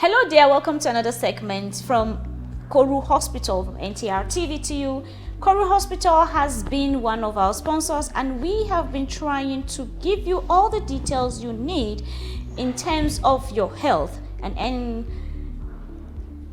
Hello there, welcome to another segment from Koru Hospital from NTR TV to you. Koru Hospital has been one of our sponsors, and we have been trying to give you all the details you need in terms of your health. And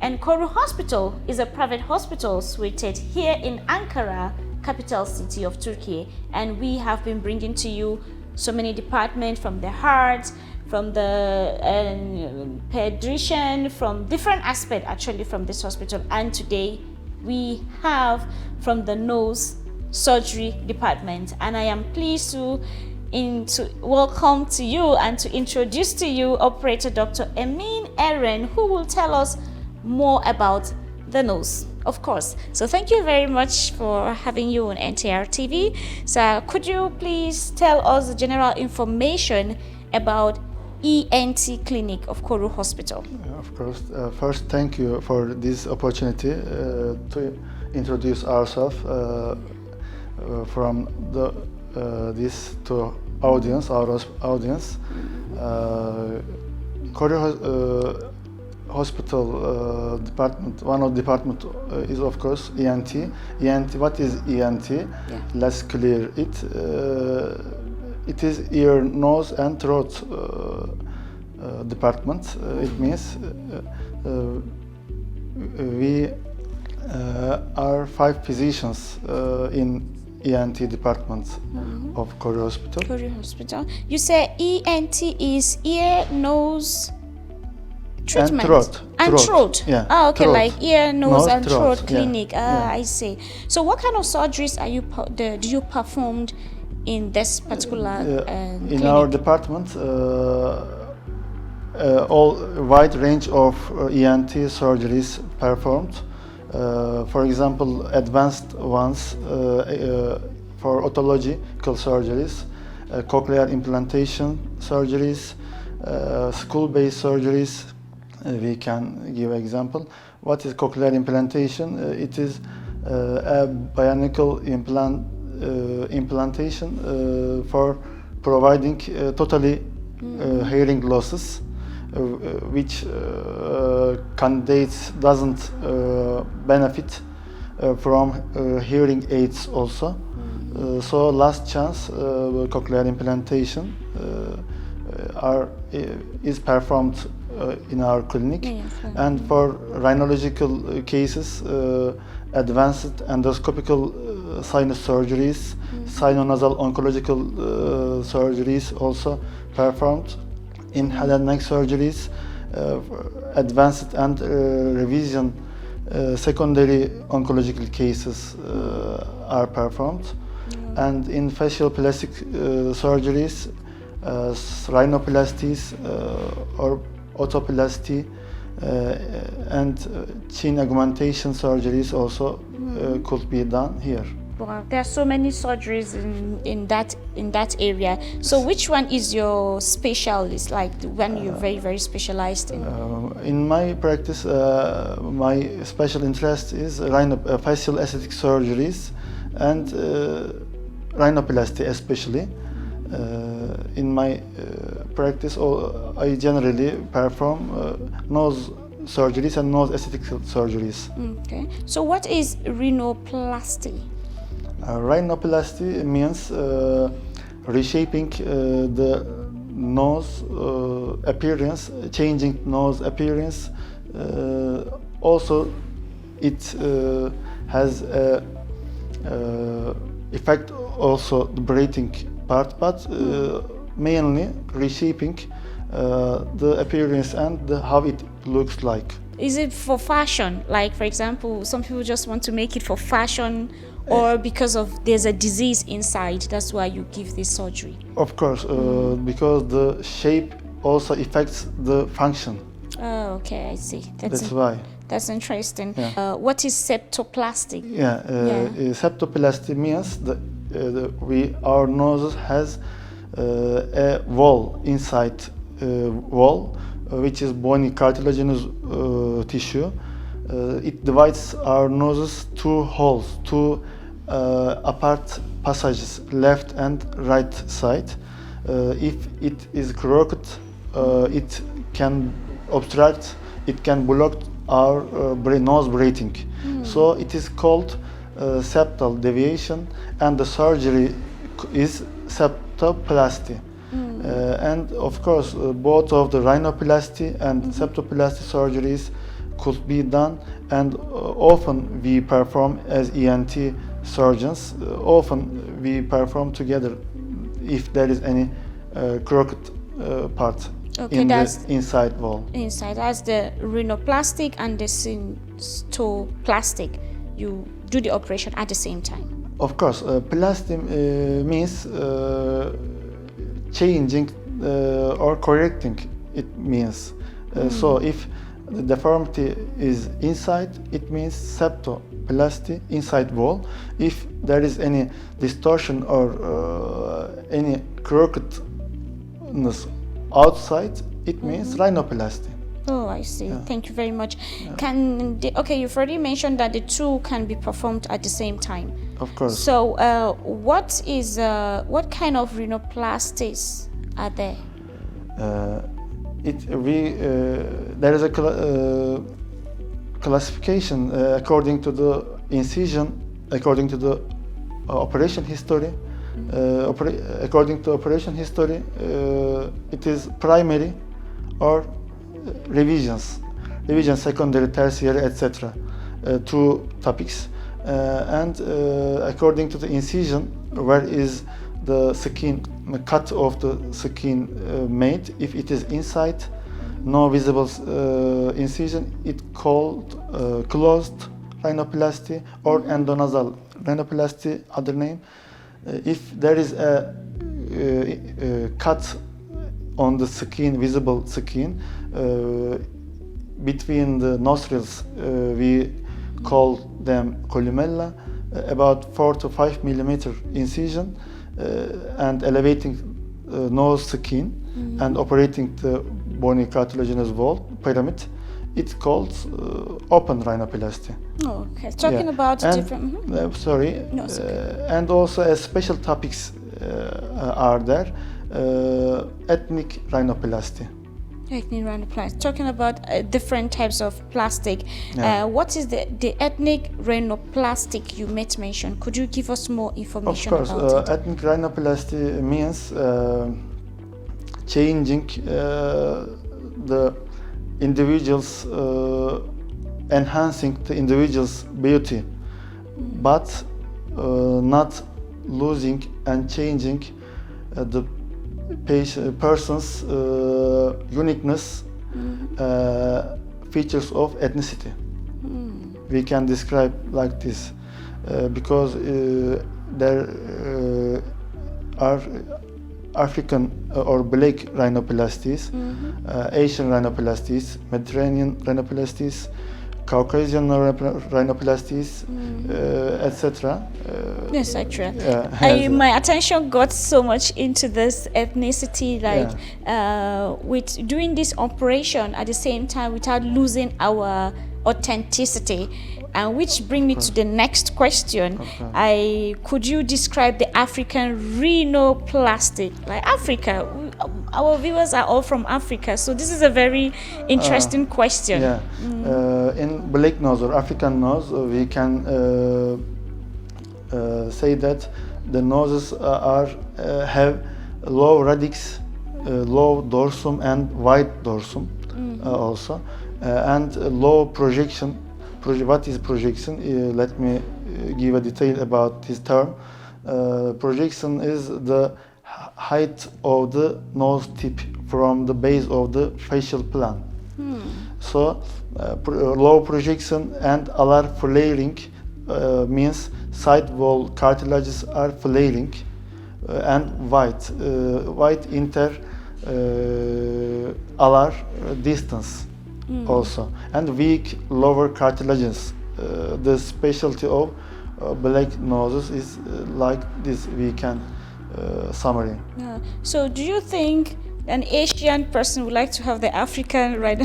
Koru Hospital is a private hospital situated here in Ankara, capital city of Turkey, and we have been bringing to you so many departments, from the heart, from the pediatrician, from different aspects actually from this hospital. And today we have from the nose surgery department, and I am pleased to welcome to you and to introduce to you operator Dr. Emin Eren, who will tell us more about the nose, of course. So thank you very much for having you on NTR TV. So could you please tell us the general information about ENT clinic of Koru Hospital? Of course. First, thank you for this opportunity to introduce ourselves from this to audience, our audience. Koru Hospital department, one of the department is of course ENT. ENT, what is ENT? Yeah. Let's clear it. It is ear, nose and throat department. It means we are 5 physicians in ENT department of Koru Hospital. Koru Hospital. You say ENT is ear, nose, treatment and throat. Yeah. Ah, okay, throat. Like ear, nose and throat yeah. clinic. I see. So what kind of surgeries are do you perform in this particular in clinic? our department? All wide range of ENT surgeries performed. For example, advanced ones for otological surgeries, cochlear implantation surgeries, skull-based surgeries. We can give example. What is cochlear implantation? It is a bionicle implantation for providing totally hearing losses, which candidates doesn't benefit from hearing aids also. So last chance cochlear implantation is performed in our clinic. And for rhinological cases, advanced endoscopical sinus surgeries, sinonasal oncological surgeries also performed. In head and neck surgeries, advanced and revision secondary oncological cases are performed. And in facial plastic surgeries, rhinoplasties or otoplasty and chin augmentation surgeries also could be done here. Wow, there are so many surgeries in that area. So which one is your specialist, like the one you're very specialized in? In my practice, my special interest is facial aesthetic surgeries and rhinoplasty especially. In my practice, I generally perform nose surgeries and nose aesthetic surgeries. Okay. So what is rhinoplasty? Rhinoplasty means reshaping the nose appearance, changing nose appearance. Also, it has a effect also the breathing part, but mainly reshaping the appearance and how it looks like. Is it for fashion? Like, for example, some people just want to make it for fashion, or because of there's a disease inside, that's why you give this surgery? Of course, because the shape also affects the function. Oh, okay, I see. That's why. That's interesting. Yeah. What is septoplasty? Septoplasty means our nose has a wall inside wall, which is bony cartilaginous tissue. It divides our noses 2 holes, 2 apart passages, left and right side. If it is crooked, it can obstruct it can block our nose breathing. So it is called septal deviation, and the surgery is septoplasty. And of course, both of the rhinoplasty and septoplasty surgeries could be done, and often we perform as ENT surgeons. Often we perform together if there is any crooked part in the inside wall. Inside, as the rhinoplastic and the cystoplastic, you do the operation at the same time. Of course, plasty means changing or correcting. It means so if the deformity is inside, it means septoplasty, inside wall. If there is any distortion or any crookedness outside, it means rhinoplasty. Oh, I see. Yeah. Thank you very much. Yeah. Okay, you've already mentioned that the two can be performed at the same time. Of course. So, what kind of rhinoplasties are there? There is a classification according to the incision, according to the operation history. According to operation history, it is primary or revisions, secondary, tertiary, etc. Two topics. And according to the incision, where is the skin, cut of the skin made? If it is inside, no visible incision, it called closed rhinoplasty or endonasal rhinoplasty, other name. If there is a cut on the skin, visible skin, between the nostrils, we call them columella, about 4 to 5 millimeter incision, and elevating nose skin and operating the bony cartilaginous wall pyramid. It's called open rhinoplasty. Oh, okay. Talking about different. Sorry. No, it's okay. And also as special topics are there. Ethnic rhinoplasty. Ethnic rhinoplasty. Talking about different types of plastic. Yeah. What is the ethnic rhinoplastic you might mention? Could you give us more information about it? Of course, ethnic rhinoplasty means changing the individual's, enhancing the individual's beauty, but not losing and changing the person's uniqueness, features of ethnicity. We can describe like this because there are African or black rhinoplasties, Asian rhinoplasties, Mediterranean rhinoplasties, Caucasian rhinoplasties, etc. Yes, actually. My attention got so much into this ethnicity, with doing this operation at the same time without losing our authenticity. And which brings me to the next question. Okay. Could you describe the African rhinoplasty? Like Africa, our viewers are all from Africa, so this is a very interesting question. Yeah. In black nose or African nose, we can say that the noses have low radix, low dorsum, and wide dorsum also, and low projection. What is projection? Let me give a detail about this term. Projection is the height of the nose tip from the base of the facial plane. So low projection and alar flaring means side wall cartilages are flaring, and wide inter alar distance. Also, and weak lower cartilages. The specialty of black noses is like this. We can summary. So, do you think an Asian person would like to have the African rhino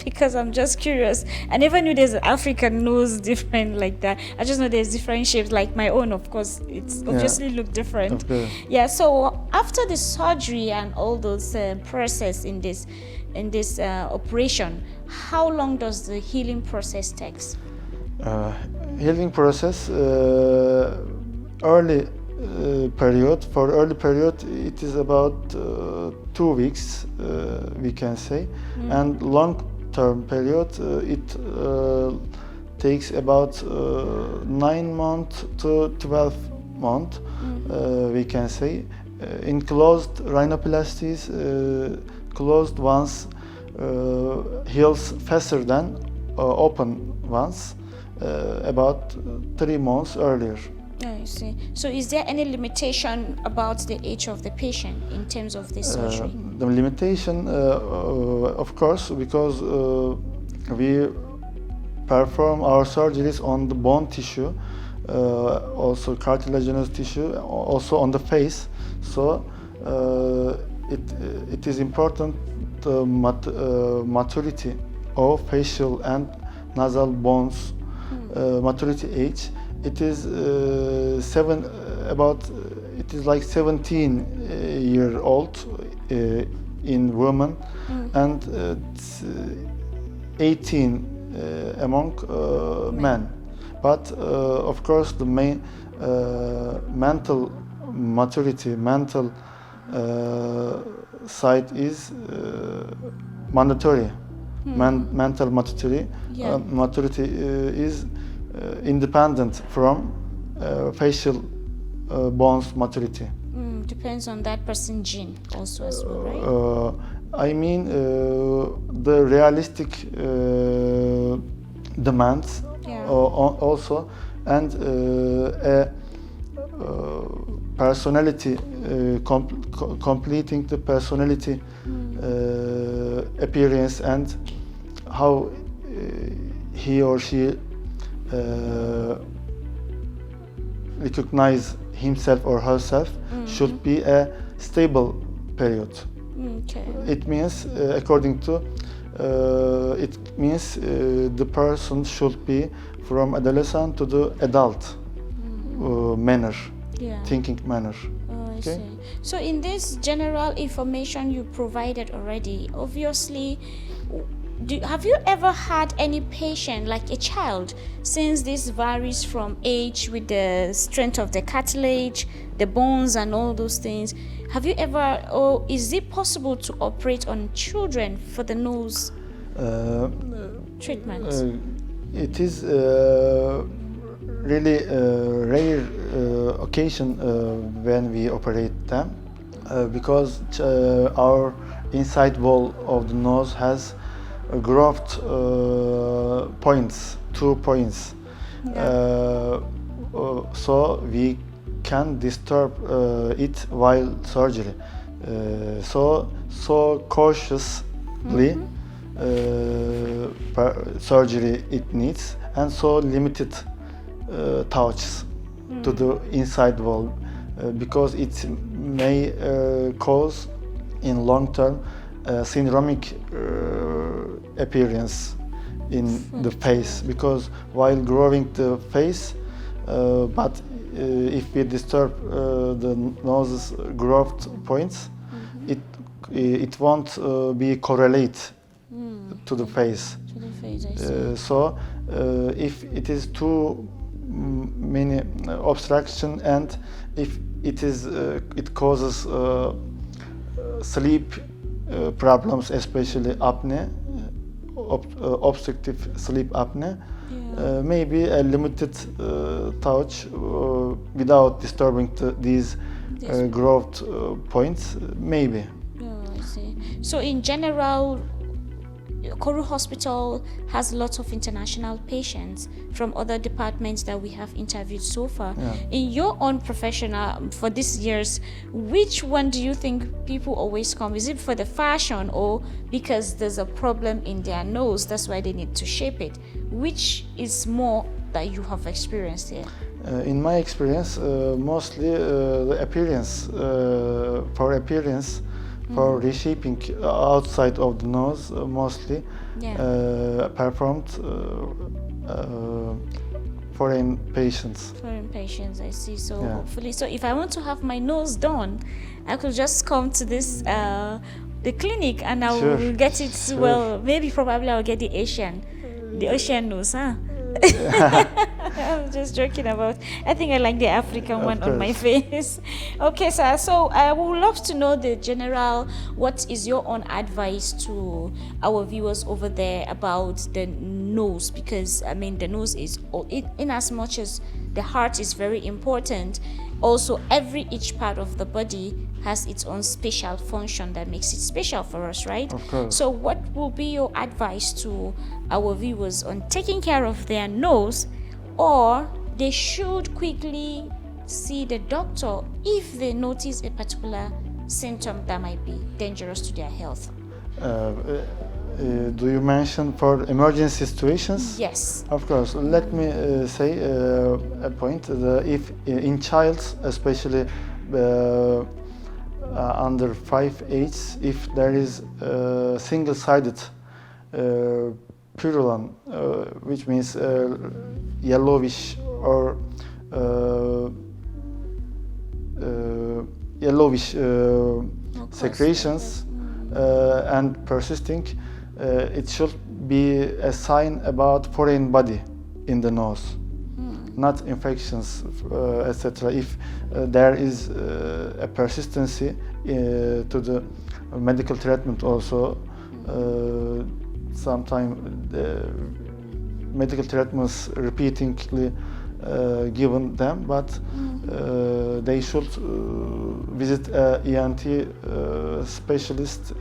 because I'm just curious. I never knew there's an African nose different like that. I just know there's different shapes like my own, of course. It's obviously look different. Okay. Yeah, so after the surgery and all those process in this operation, how long does the healing process takes? Healing process, early period. For early period, it is about 2 weeks, we can say, and long-term period, it takes about 9 months to 12 months, we can say. In closed rhinoplasties, closed ones heals faster than open ones, about 3 months earlier. I see. So is there any limitation about the age of the patient in terms of this surgery? The limitation, of course, because we perform our surgeries on the bone tissue, also cartilaginous tissue, also on the face. So it is important the maturity of facial and nasal bones, maturity age. It is it is like 17 year old in women, and 18 among men. But of course, the main mental maturity, mental side is mandatory. Mental maturity, maturity is independent from facial bones maturity. Depends on that person's gene also as well, right? I mean the realistic demands also, and a personality, completing the personality appearance, and how he or she recognize himself or herself should be a stable period. Okay. It means, according to, the person should be from adolescent to the adult manner, thinking manner. I see. So in this general information you provided already, obviously, have you ever had any patient, like a child, since this varies from age with the strength of the cartilage, the bones and all those things, have you ever, or is it possible to operate on children for the nose treatment? It is really rare occasion when we operate them, because our inside wall of the nose has growth points, 2 points. So we can disturb it while surgery. So cautiously surgery it needs, and so limited touches to the inside wall, because it may cause in long term syndromic appearance in the face, because while growing the face, but if we disturb the nose's growth points, it won't be correlate to the face. To the face, I see. So if it is too many obstruction, and if it causes sleep problems, especially apnea, obstructive sleep apnea, maybe a limited touch without disturbing these growth points, maybe. Oh, I see. So in general, Koru Hospital has lots of international patients from other departments that we have interviewed so far. In your own professional, for this year's, which one do you think people always come? Is it for the fashion, or because there's a problem in their nose, that's why they need to shape it? Which is more that you have experienced here? In my experience, mostly the appearance, for appearance, for reshaping outside of the nose, mostly performed foreign patients. Foreign patients, I see. So hopefully, so if I want to have my nose done, I could just come to this the clinic and I will get it. Well, maybe probably I'll get the Asian nose, huh? I'm just joking about. I think I like the African one on my face. Okay, sir. So I would love to know the general. What is your own advice to our viewers over there about the nose? Because I mean, the nose is, in as much as the heart is very important, also each part of the body has its own special function that makes it special for us, right? Of course. So what will be your advice to our viewers on taking care of their nose, or they should quickly see the doctor if they notice a particular symptom that might be dangerous to their health? Do you mention for emergency situations? Yes. Of course. Let me say a point. If in child, especially under 5 age, if there is single-sided purulent, which means yellowish or yellowish secretions and persisting, it should be a sign about foreign body in the nose, not infections, etc. If there is a persistency to the medical treatment also, sometimes the medical treatments repeatedly given them, but they should visit a ENT specialist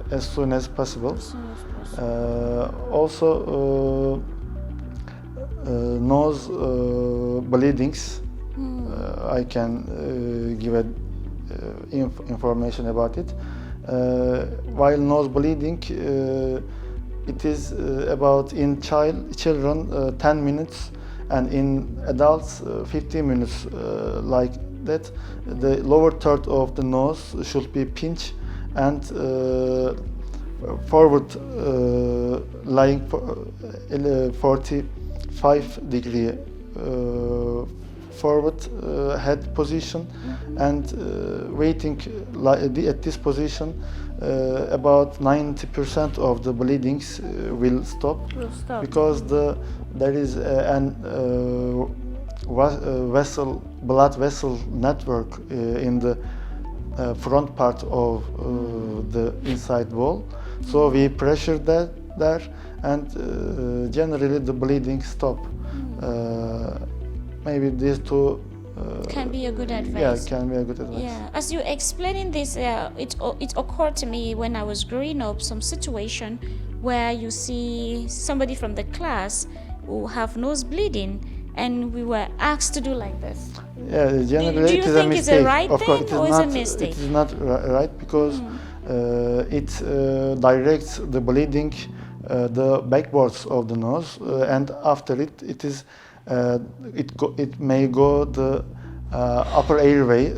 as soon as possible. Also, nose bleedings, I can give information about it. While nose bleeding, it is about in children 10 minutes, and in adults 15 minutes, like that. The lower third of the nose should be pinched and forward lying 45 degree forward head position, and waiting at this position, about 90% of the bleedings will stop, because there is an blood vessel network in the front part of the inside wall. So we pressure that there, and generally the bleeding stop. Maybe these two can be a good advice. Yeah, can be a good advice. Yeah, as you explaining this, it occurred to me when I was growing up, some situation where you see somebody from the class who have nose bleeding, and we were asked to do like this. Yeah, generally do you it is think a mistake. It's a right of course, thing, or is it a mistake? It is not right, because it directs the bleeding the backwards of the nose, and after it is it may go the upper airway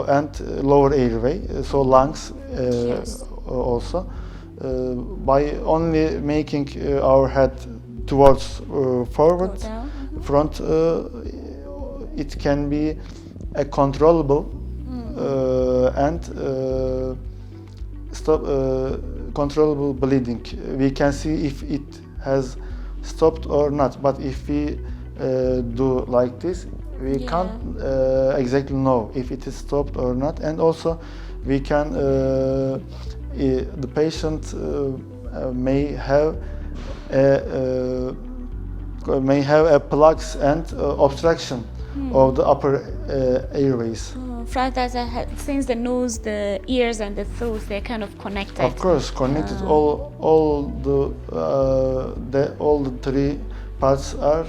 and lower airway, so lungs also. By only making our head towards forward, front, it can be a controllable and controllable bleeding. We can see if it has stopped or not, but if we do like this, we can't exactly know if it is stopped or not. And also we can the patient may have a plugs and obstruction of the upper airways. Since the nose, the ears, and the throat, they're kind of connected. Of course, connected. All the three parts are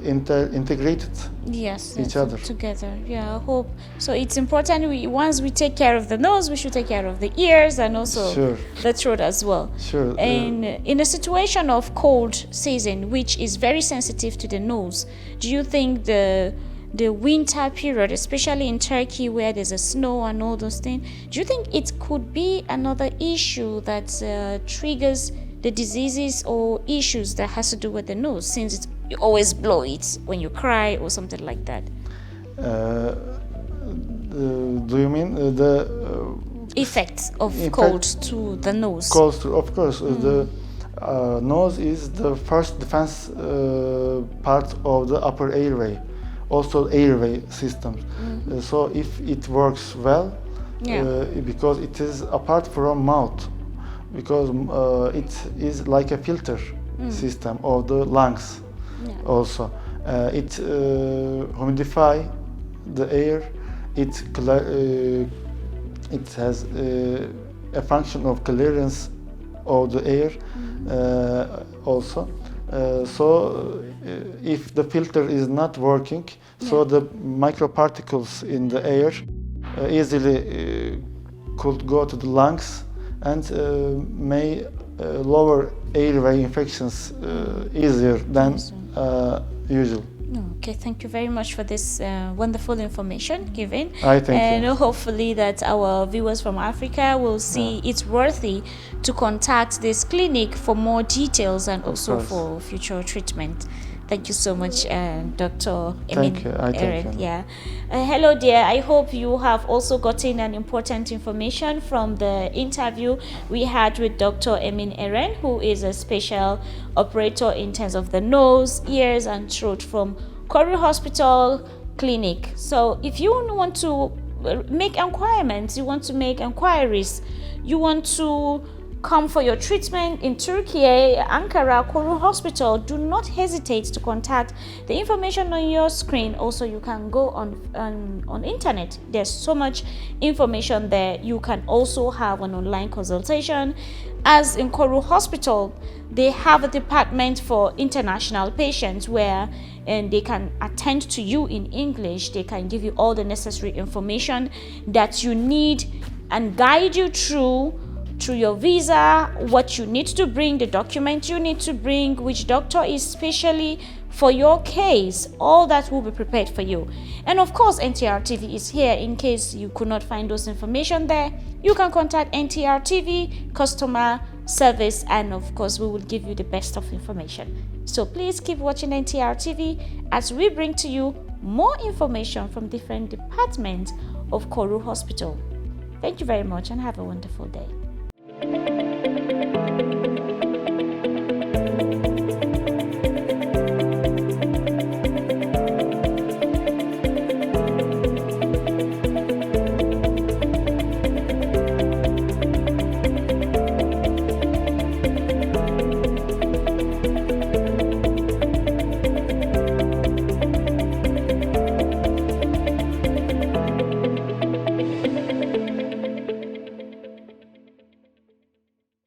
integrated. Yes, each other together. Yeah, I hope so. It's important. Once we take care of the nose, we should take care of the ears and also the throat as well. Sure. And in a situation of cold season, which is very sensitive to the nose, do you think the the winter period, especially in Turkey where there's a snow and all those things, do you think it could be another issue that triggers the diseases or issues that has to do with the nose, since you always blow it when you cry or something like that? Do you mean the Effects of cold to the nose? Cold, of course. The nose is the first defense part of the upper airway, also airway systems. So if it works well, because it is apart from mouth, because it is like a filter system of the lungs. Also, it humidify the air. It has a function of clearance of the air also. So if the filter is not working, so the microparticles in the air easily could go to the lungs and may lower airway infections easier than usual. Okay, thank you very much for this wonderful information given. Thank you. And hopefully that our viewers from Africa will see it's worthy to contact this clinic for more details and also for future treatment. Thank you so much, Dr. Emin Eren. Yeah. Hello, dear. I hope you have also gotten an important information from the interview we had with Dr. Emin Eren, who is a special operator in terms of the nose, ears, and throat from Koru Hospital Clinic. So, if you want to make inquiries, you want to come for your treatment in Turkey, Ankara, Koru Hospital, do not hesitate to contact the information on your screen. Also, you can go on internet. There's so much information there. You can also have an online consultation. As in Koru Hospital, they have a department for international patients where they can attend to you in English. They can give you all the necessary information that you need and guide you through your visa, what you need to bring, the document you need to bring, which doctor is specially for your case. All that will be prepared for you. And of course, NTR TV is here in case you could not find those information there. You can contact NTR TV customer service, and of course we will give you the best of information. So please keep watching NTR TV as we bring to you more information from different departments of Koru Hospital. Thank you very much and have a wonderful day.